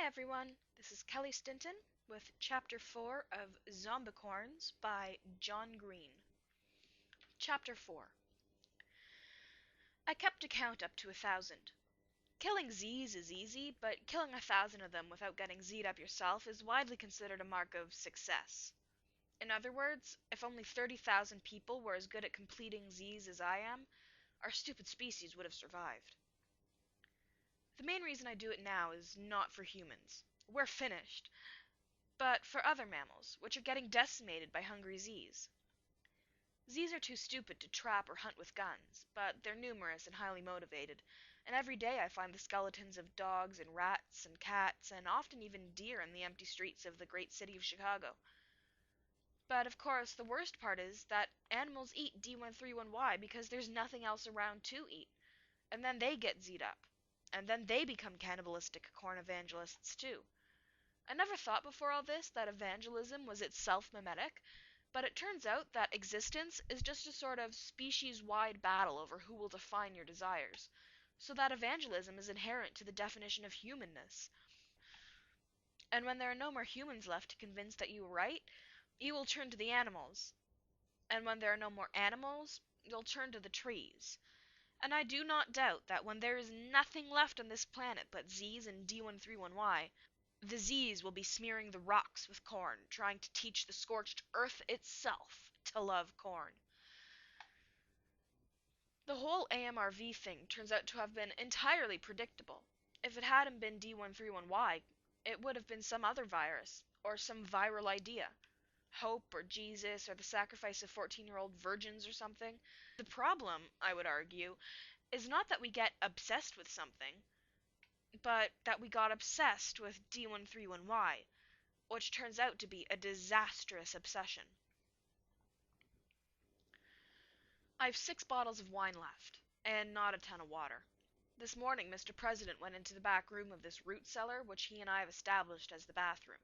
everyone, this is Kelly Stinton with Chapter 4 of Zombicorns by John Green. Chapter 4. I kept a count up to 1,000. Killing Z's is easy, but killing 1,000 of them without getting Z'd up yourself is widely considered a mark of success. In other words, if only 30,000 people were as good at completing Z's as I am, our stupid species would have survived. The main reason I do it now is not for humans. We're finished. But for other mammals, which are getting decimated by hungry Z's. Z's are too stupid to trap or hunt with guns, but they're numerous and highly motivated, and every day I find the skeletons of dogs and rats and cats and often even deer in the empty streets of the great city of Chicago. But of course, the worst part is that animals eat D131Y because there's nothing else around to eat, and then they get Z'd up, and then they become cannibalistic corn evangelists too. I never thought before all this that evangelism was itself mimetic, but it turns out that existence is just a sort of species-wide battle over who will define your desires, so that evangelism is inherent to the definition of humanness. And when there are no more humans left to convince that you were right, you will turn to the animals. And when there are no more animals, you'll turn to the trees. And I do not doubt that when there is nothing left on this planet but Z's and D131Y, the Z's will be smearing the rocks with corn, trying to teach the scorched earth itself to love corn. The whole AMRV thing turns out to have been entirely predictable. If it hadn't been D131Y, it would have been some other virus, or some viral idea. Hope, or Jesus, or the sacrifice of 14-year-old virgins or something. The problem, I would argue, is not that we get obsessed with something, but that we got obsessed with D131Y, which turns out to be a disastrous obsession. I've 6 bottles of wine left, and not a ton of water. This morning Mr. President went into the back room of this root cellar, which he and I have established as the bathroom.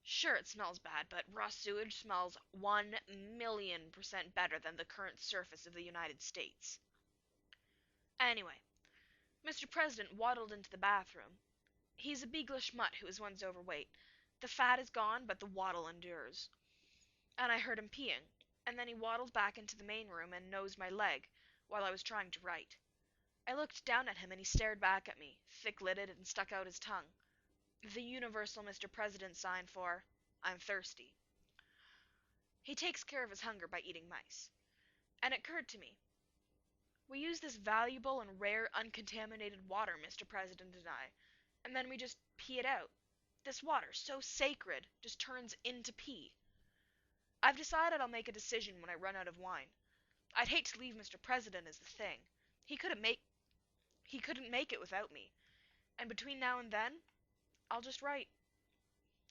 Sure, it smells bad, but raw sewage smells 1,000,000% better than the current surface of the United States. Anyway, Mr. President waddled into the bathroom. He's a beaglish mutt who is once overweight. The fat is gone, but the waddle endures. And I heard him peeing, and then he waddled back into the main room and nosed my leg, while I was trying to write. I looked down at him and he stared back at me, thick-lidded, and stuck out his tongue. The universal Mr. President sign for, I'm thirsty. He takes care of his hunger by eating mice. And it occurred to me, we use this valuable and rare uncontaminated water, Mr. President and I, and then we just pee it out. This water, so sacred, just turns into pee. I've decided I'll make a decision when I run out of wine. I'd hate to leave Mr. President as the thing. He couldn't make it without me. And between now and then, I'll just write.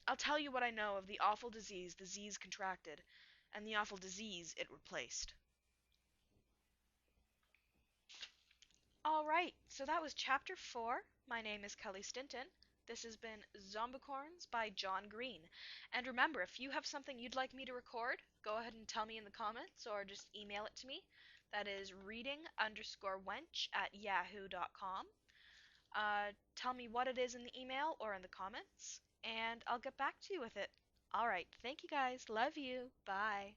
I'll tell you what I know of the awful disease the Z's contracted, and the awful disease it replaced. Alright, so that was Chapter 4. My name is Kelly Stinton. This has been Zombicorns by John Green. And remember, if you have something you'd like me to record, go ahead and tell me in the comments or just email it to me. That is reading_wench@yahoo.com. Tell me what it is in the email or in the comments, and I'll get back to you with it. Alright, thank you guys. Love you. Bye.